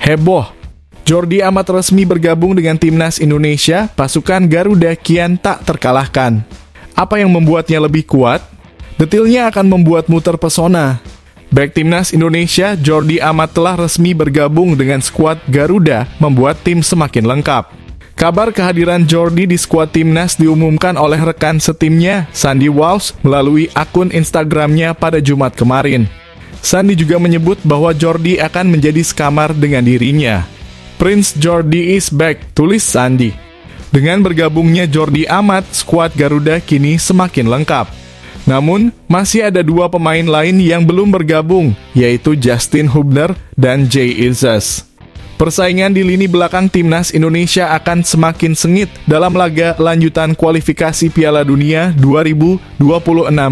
Heboh, Jordi Amat resmi bergabung dengan Timnas Indonesia, pasukan Garuda kian tak terkalahkan. Apa yang membuatnya lebih kuat? Detailnya akan membuatmu terpesona. Bek Timnas Indonesia, Jordi Amat telah resmi bergabung dengan skuad Garuda, membuat tim semakin lengkap. Kabar kehadiran Jordi di skuad Timnas diumumkan oleh rekan setimnya, Sandy Walsh, melalui akun Instagramnya pada Jumat kemarin. Sandy juga menyebut bahwa Jordi akan menjadi sekamar dengan dirinya. Prince Jordi is back, tulis Sandy. Dengan bergabungnya Jordi Amat, skuad Garuda kini semakin lengkap. Namun, masih ada dua pemain lain yang belum bergabung, yaitu Justin Hubner dan Jay Izzes. Persaingan di lini belakang Timnas Indonesia akan semakin sengit dalam laga lanjutan kualifikasi Piala Dunia 2026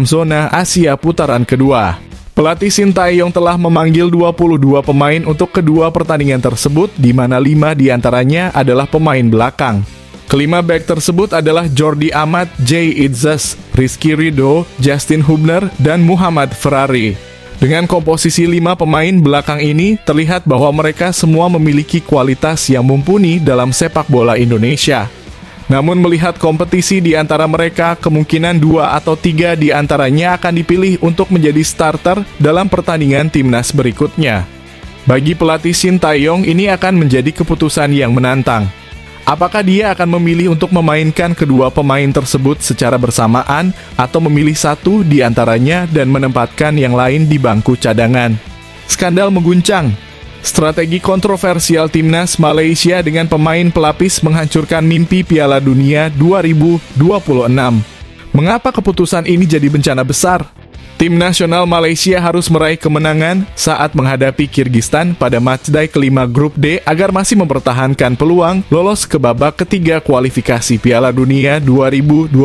zona Asia putaran kedua. Pelatih Sintayong telah memanggil 22 pemain untuk kedua pertandingan tersebut, di mana 5 diantaranya adalah pemain belakang. Kelima bek tersebut adalah Jordi Amat, Jay Izzes, Rizky Ridho, Justin Hubner, dan Muhammad Ferrari. Dengan komposisi 5 pemain belakang ini, terlihat bahwa mereka semua memiliki kualitas yang mumpuni dalam sepak bola Indonesia. Namun melihat kompetisi di antara mereka, kemungkinan 2 atau 3 di antaranya akan dipilih untuk menjadi starter dalam pertandingan timnas berikutnya. Bagi pelatih Sintayong, ini akan menjadi keputusan yang menantang. Apakah dia akan memilih untuk memainkan kedua pemain tersebut secara bersamaan atau memilih satu di antaranya dan menempatkan yang lain di bangku cadangan? Skandal mengguncang. Strategi kontroversial Timnas Malaysia dengan pemain pelapis menghancurkan mimpi Piala Dunia 2026. Mengapa keputusan ini jadi bencana besar? Tim nasional Malaysia harus meraih kemenangan saat menghadapi Kyrgyzstan pada matchday kelima grup D agar masih mempertahankan peluang lolos ke babak ketiga kualifikasi Piala Dunia 2026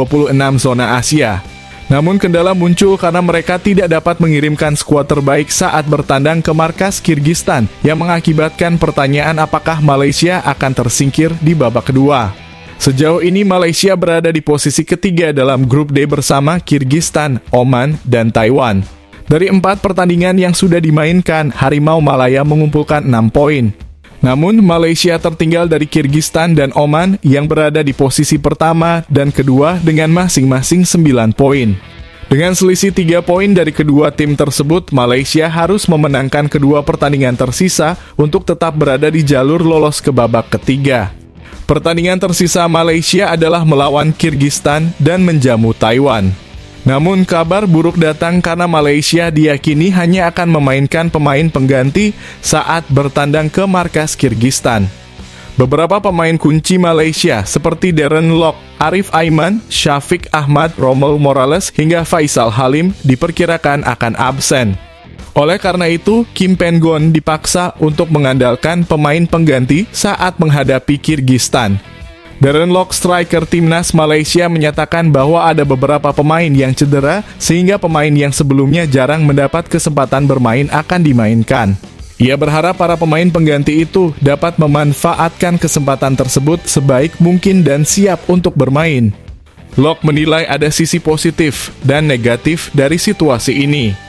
zona Asia. Namun kendala muncul karena mereka tidak dapat mengirimkan skuad terbaik saat bertandang ke markas Kyrgyzstan yang mengakibatkan pertanyaan apakah Malaysia akan tersingkir di babak kedua. Sejauh ini Malaysia berada di posisi ketiga dalam grup D bersama Kyrgyzstan, Oman, dan Taiwan. Dari 4 pertandingan yang sudah dimainkan, Harimau Malaya mengumpulkan 6 poin. Namun, Malaysia tertinggal dari Kyrgyzstan dan Oman yang berada di posisi pertama dan kedua dengan masing-masing 9 poin. Dengan selisih 3 poin dari kedua tim tersebut, Malaysia harus memenangkan kedua pertandingan tersisa untuk tetap berada di jalur lolos ke babak ketiga. Pertandingan tersisa Malaysia adalah melawan Kyrgyzstan dan menjamu Taiwan. Namun kabar buruk datang karena Malaysia diyakini hanya akan memainkan pemain pengganti saat bertandang ke markas Kyrgyzstan. Beberapa pemain kunci Malaysia seperti Darren Lock, Arif Aiman, Syafiq Ahmad, Romel Morales, hingga Faisal Halim diperkirakan akan absen. Oleh karena itu, Kim Pen-gon dipaksa untuk mengandalkan pemain pengganti saat menghadapi Kyrgyzstan. Darren Lock, striker Timnas Malaysia, menyatakan bahwa ada beberapa pemain yang cedera sehingga pemain yang sebelumnya jarang mendapat kesempatan bermain akan dimainkan. Ia berharap para pemain pengganti itu dapat memanfaatkan kesempatan tersebut sebaik mungkin dan siap untuk bermain. Lock menilai ada sisi positif dan negatif dari situasi ini.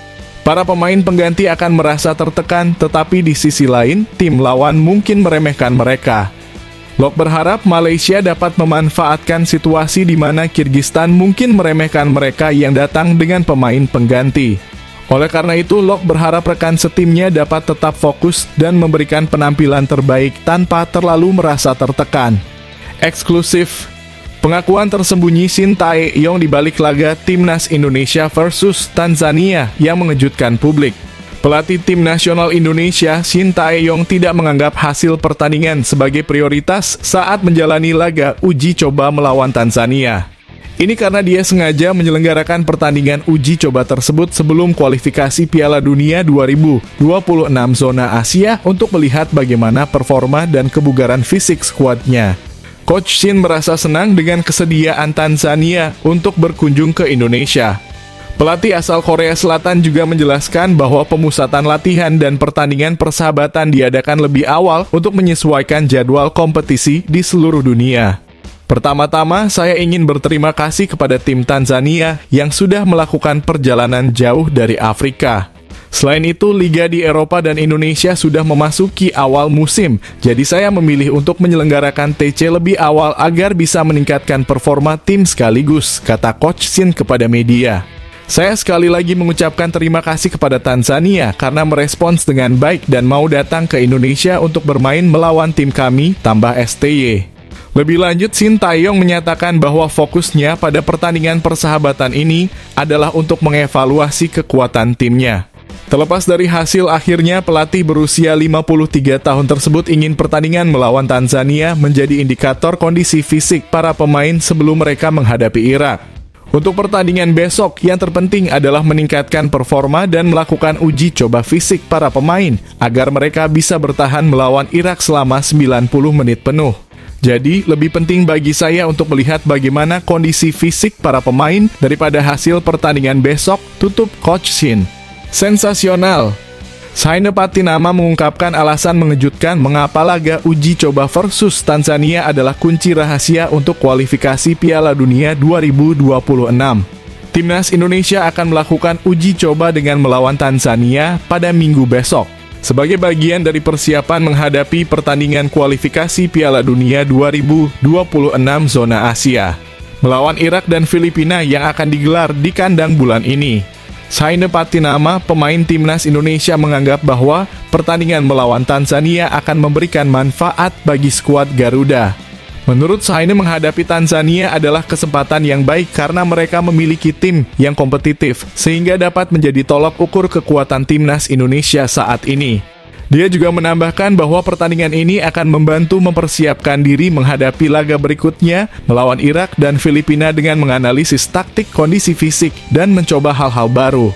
Para pemain pengganti akan merasa tertekan, tetapi di sisi lain, tim lawan mungkin meremehkan mereka. Lock berharap Malaysia dapat memanfaatkan situasi di mana Kyrgyzstan mungkin meremehkan mereka yang datang dengan pemain pengganti. Oleh karena itu, Lock berharap rekan setimnya dapat tetap fokus dan memberikan penampilan terbaik tanpa terlalu merasa tertekan. Eksklusif. Pengakuan tersembunyi Sintayong di balik laga Timnas Indonesia versus Tanzania yang mengejutkan publik. Pelatih tim nasional Indonesia, Sintayong, tidak menganggap hasil pertandingan sebagai prioritas saat menjalani laga uji coba melawan Tanzania. Ini karena dia sengaja menyelenggarakan pertandingan uji coba tersebut sebelum kualifikasi Piala Dunia 2026 zona Asia untuk melihat bagaimana performa dan kebugaran fisik skuadnya. Coach Shin merasa senang dengan kesediaan Tanzania untuk berkunjung ke Indonesia. Pelatih asal Korea Selatan juga menjelaskan bahwa pemusatan latihan dan pertandingan persahabatan diadakan lebih awal untuk menyesuaikan jadwal kompetisi di seluruh dunia. Pertama-tama, saya ingin berterima kasih kepada tim Tanzania yang sudah melakukan perjalanan jauh dari Afrika. Selain itu, liga di Eropa dan Indonesia sudah memasuki awal musim, jadi saya memilih untuk menyelenggarakan TC lebih awal agar bisa meningkatkan performa tim sekaligus, kata Coach Shin kepada media. Saya sekali lagi mengucapkan terima kasih kepada Tanzania karena merespons dengan baik dan mau datang ke Indonesia untuk bermain melawan tim kami, tambah STY. Lebih lanjut, Shin Tae-yong menyatakan bahwa fokusnya pada pertandingan persahabatan ini adalah untuk mengevaluasi kekuatan timnya. Terlepas dari hasil akhirnya, pelatih berusia 53 tahun tersebut ingin pertandingan melawan Tanzania menjadi indikator kondisi fisik para pemain sebelum mereka menghadapi Irak. Untuk pertandingan besok, yang terpenting adalah meningkatkan performa dan melakukan uji coba fisik para pemain agar mereka bisa bertahan melawan Irak selama 90 menit penuh. Jadi, lebih penting bagi saya untuk melihat bagaimana kondisi fisik para pemain daripada hasil pertandingan besok, tutup Coach Shin. Sensasional. Saine Patinama mengungkapkan alasan mengejutkan mengapa laga uji coba versus Tanzania adalah kunci rahasia untuk kualifikasi Piala Dunia 2026. Timnas Indonesia akan melakukan uji coba dengan melawan Tanzania pada minggu besok, sebagai bagian dari persiapan menghadapi pertandingan kualifikasi Piala Dunia 2026 zona Asia, melawan Irak dan Filipina yang akan digelar di kandang bulan ini. Saine Patinama, pemain timnas Indonesia, menganggap bahwa pertandingan melawan Tanzania akan memberikan manfaat bagi skuad Garuda. Menurut Saine, menghadapi Tanzania adalah kesempatan yang baik karena mereka memiliki tim yang kompetitif, sehingga dapat menjadi tolok ukur kekuatan timnas Indonesia saat ini. Dia juga menambahkan bahwa pertandingan ini akan membantu mempersiapkan diri menghadapi laga berikutnya melawan Irak dan Filipina dengan menganalisis taktik, kondisi fisik, dan mencoba hal-hal baru.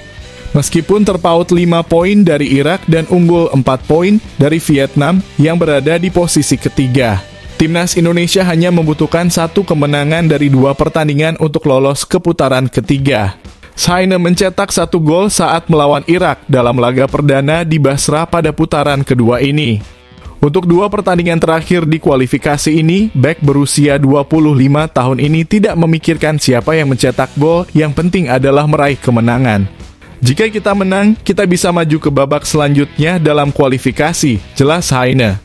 Meskipun terpaut 5 poin dari Irak dan unggul 4 poin dari Vietnam yang berada di posisi ketiga, timnas Indonesia hanya membutuhkan 1 kemenangan dari 2 pertandingan untuk lolos ke putaran ketiga. Saine mencetak 1 gol saat melawan Irak dalam laga perdana di Basra pada putaran kedua ini. Untuk 2 pertandingan terakhir di kualifikasi ini, bek berusia 25 tahun ini tidak memikirkan siapa yang mencetak gol, yang penting adalah meraih kemenangan. Jika kita menang, kita bisa maju ke babak selanjutnya dalam kualifikasi, jelas Saine.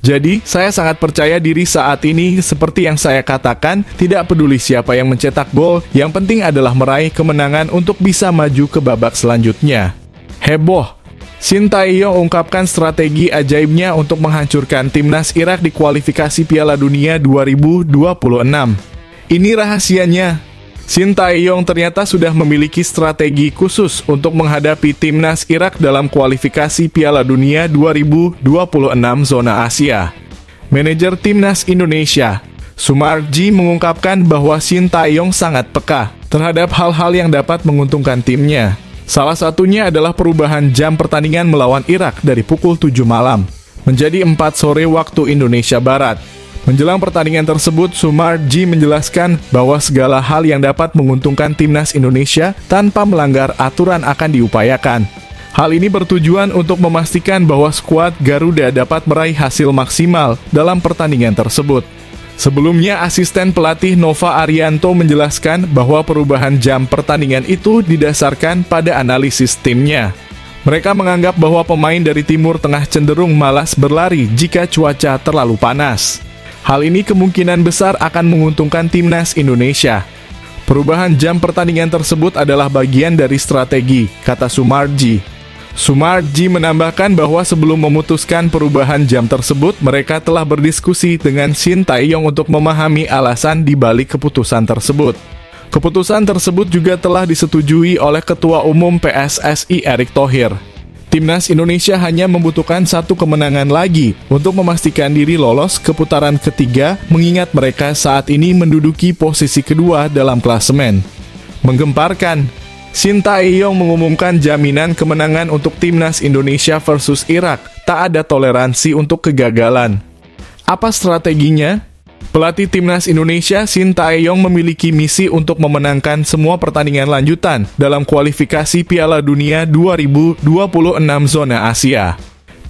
Jadi, saya sangat percaya diri saat ini. Seperti yang saya katakan, tidak peduli siapa yang mencetak gol, yang penting adalah meraih kemenangan untuk bisa maju ke babak selanjutnya. Heboh. Shin Tae-yong ungkapkan strategi ajaibnya untuk menghancurkan timnas Irak di kualifikasi Piala Dunia 2026. Ini rahasianya. Shin Tae-yong ternyata sudah memiliki strategi khusus untuk menghadapi timnas Irak dalam kualifikasi Piala Dunia 2026 zona Asia. Manajer timnas Indonesia, Sumarji, mengungkapkan bahwa Shin Tae-yong sangat peka terhadap hal-hal yang dapat menguntungkan timnya. Salah satunya adalah perubahan jam pertandingan melawan Irak dari pukul 7 malam menjadi 4 sore waktu Indonesia Barat. Menjelang pertandingan tersebut, Sumarji menjelaskan bahwa segala hal yang dapat menguntungkan timnas Indonesia tanpa melanggar aturan akan diupayakan. Hal ini bertujuan untuk memastikan bahwa skuad Garuda dapat meraih hasil maksimal dalam pertandingan tersebut. Sebelumnya, asisten pelatih Nova Arianto menjelaskan bahwa perubahan jam pertandingan itu didasarkan pada analisis timnya. Mereka menganggap bahwa pemain dari Timur Tengah cenderung malas berlari jika cuaca terlalu panas. Hal ini kemungkinan besar akan menguntungkan timnas Indonesia. Perubahan jam pertandingan tersebut adalah bagian dari strategi, kata Sumarji. Sumarji menambahkan bahwa sebelum memutuskan perubahan jam tersebut, mereka telah berdiskusi dengan Shin Tae-yong untuk memahami alasan di balik keputusan tersebut. Keputusan tersebut juga telah disetujui oleh Ketua Umum PSSI Erick Thohir. Timnas Indonesia hanya membutuhkan 1 kemenangan lagi untuk memastikan diri lolos ke putaran ketiga, mengingat mereka saat ini menduduki posisi kedua dalam klasemen. Menggemparkan, Shin Tae-yong mengumumkan jaminan kemenangan untuk timnas Indonesia versus Irak. Tak ada toleransi untuk kegagalan. Apa strateginya? Pelatih timnas Indonesia, Shin Tae-yong, memiliki misi untuk memenangkan semua pertandingan lanjutan dalam kualifikasi Piala Dunia 2026 zona Asia.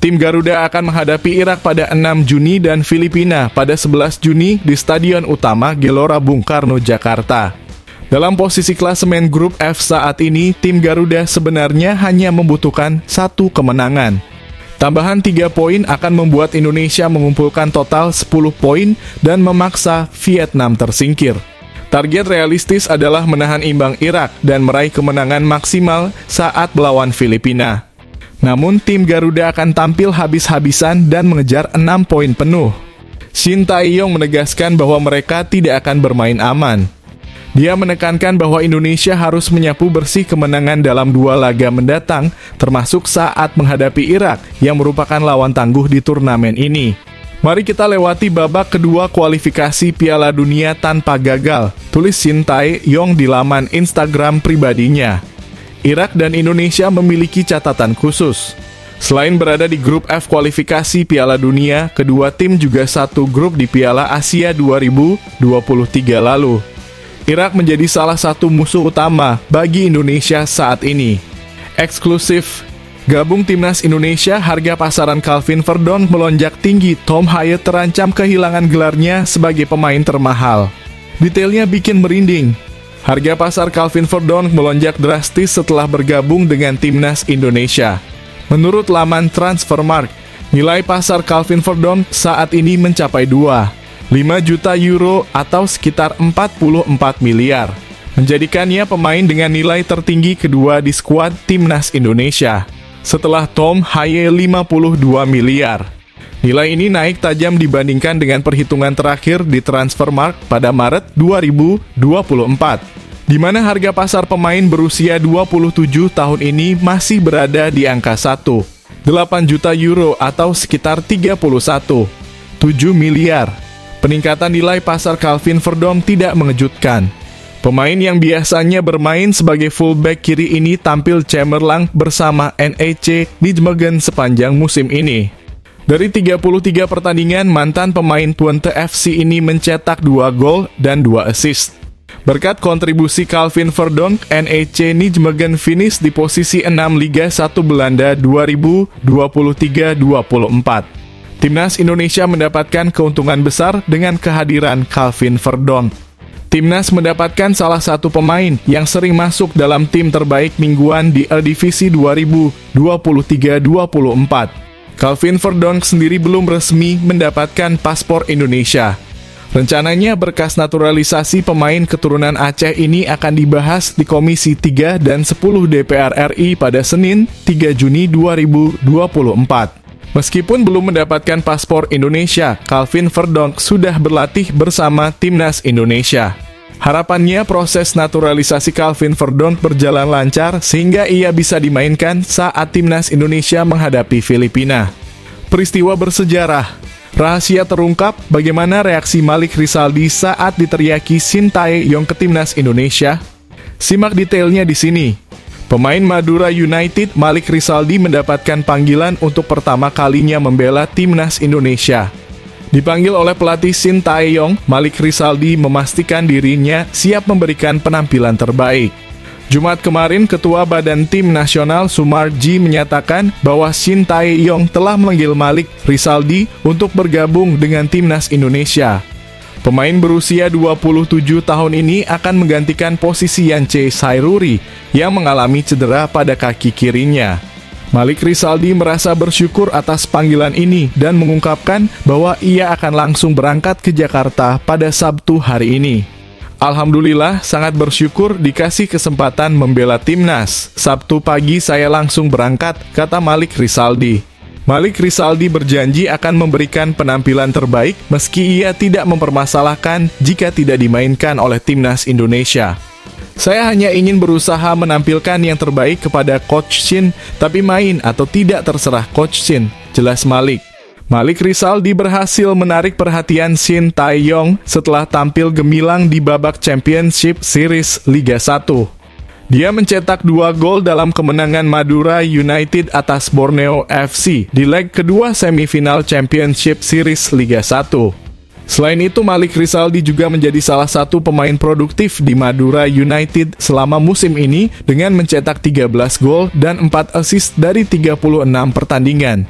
Tim Garuda akan menghadapi Irak pada 6 Juni dan Filipina pada 11 Juni di Stadion Utama Gelora Bung Karno, Jakarta. Dalam posisi klasemen grup F saat ini, tim Garuda sebenarnya hanya membutuhkan 1 kemenangan. Tambahan 3 poin akan membuat Indonesia mengumpulkan total 10 poin dan memaksa Vietnam tersingkir. Target realistis adalah menahan imbang Irak dan meraih kemenangan maksimal saat melawan Filipina. Namun tim Garuda akan tampil habis-habisan dan mengejar 6 poin penuh. Shin Tae-yong menegaskan bahwa mereka tidak akan bermain aman. Dia menekankan bahwa Indonesia harus menyapu bersih kemenangan dalam 2 laga mendatang, termasuk saat menghadapi Irak yang merupakan lawan tangguh di turnamen ini. Mari kita lewati babak kedua kualifikasi Piala Dunia tanpa gagal, tulis Shin Tae-yong di laman Instagram pribadinya. Irak dan Indonesia memiliki catatan khusus. Selain berada di grup F kualifikasi Piala Dunia, kedua tim juga satu grup di Piala Asia 2023 lalu. Irak menjadi salah satu musuh utama bagi Indonesia saat ini. Eksklusif, gabung Timnas Indonesia, harga pasaran Calvin Verdonk melonjak tinggi. Tom Hyatt terancam kehilangan gelarnya sebagai pemain termahal. Detailnya bikin merinding. Harga pasar Calvin Verdonk melonjak drastis setelah bergabung dengan Timnas Indonesia. Menurut laman Transfermarkt, nilai pasar Calvin Verdonk saat ini mencapai 5 juta euro atau sekitar 44 miliar, menjadikannya pemain dengan nilai tertinggi kedua di skuad Timnas Indonesia, setelah Tom Hyatt 52 miliar. Nilai ini naik tajam dibandingkan dengan perhitungan terakhir di Transfermarkt pada Maret 2024, di mana harga pasar pemain berusia 27 tahun ini masih berada di angka 8 juta euro atau sekitar 7 miliar. Peningkatan nilai pasar Calvin Verdonk tidak mengejutkan. Pemain yang biasanya bermain sebagai fullback kiri ini tampil cemerlang bersama NEC Nijmegen sepanjang musim ini. Dari 33 pertandingan, mantan pemain Twente FC ini mencetak 2 gol dan 2 assist. Berkat kontribusi Calvin Verdonk, NEC Nijmegen finish di posisi 6 Liga 1 Belanda 2023-24. Timnas Indonesia mendapatkan keuntungan besar dengan kehadiran Calvin Verdonk. Timnas mendapatkan salah satu pemain yang sering masuk dalam tim terbaik mingguan di Eredivisie 2023-24. Calvin Verdonk sendiri belum resmi mendapatkan paspor Indonesia. Rencananya berkas naturalisasi pemain keturunan Aceh ini akan dibahas di Komisi 3 dan 10 DPR RI pada Senin 3 Juni 2024. Meskipun belum mendapatkan paspor Indonesia, Calvin Verdonk sudah berlatih bersama Timnas Indonesia. Harapannya proses naturalisasi Calvin Verdonk berjalan lancar sehingga ia bisa dimainkan saat Timnas Indonesia menghadapi Filipina. Peristiwa bersejarah. Rahasia terungkap bagaimana reaksi Malik Rizaldi saat diteriaki Shin Tae-yong ke Timnas Indonesia. Simak detailnya di sini. Pemain Madura United Malik Rizaldi mendapatkan panggilan untuk pertama kalinya membela Timnas Indonesia. Dipanggil oleh pelatih Shin Tae-yong, Malik Rizaldi memastikan dirinya siap memberikan penampilan terbaik. Jumat kemarin, Ketua Badan Tim Nasional Sumarji menyatakan bahwa Shin Tae-yong telah memanggil Malik Rizaldi untuk bergabung dengan Timnas Indonesia. Pemain berusia 27 tahun ini akan menggantikan posisi Yance Sairuri yang mengalami cedera pada kaki kirinya. Malik Rizaldi merasa bersyukur atas panggilan ini dan mengungkapkan bahwa ia akan langsung berangkat ke Jakarta pada Sabtu hari ini. Alhamdulillah, sangat bersyukur dikasih kesempatan membela Timnas. Sabtu pagi saya langsung berangkat, kata Malik Rizaldi. Malik Rizaldi berjanji akan memberikan penampilan terbaik meski ia tidak mempermasalahkan jika tidak dimainkan oleh Timnas Indonesia. Saya hanya ingin berusaha menampilkan yang terbaik kepada Coach Shin, tapi main atau tidak terserah Coach Shin, jelas Malik. Malik Rizaldi berhasil menarik perhatian Shin Tae-yong setelah tampil gemilang di babak Championship Series Liga 1. Dia mencetak 2 gol dalam kemenangan Madura United atas Borneo FC di leg kedua semifinal Championship Series Liga 1. Selain itu, Malik Rizaldi juga menjadi salah satu pemain produktif di Madura United selama musim ini dengan mencetak 13 gol dan 4 assist dari 36 pertandingan.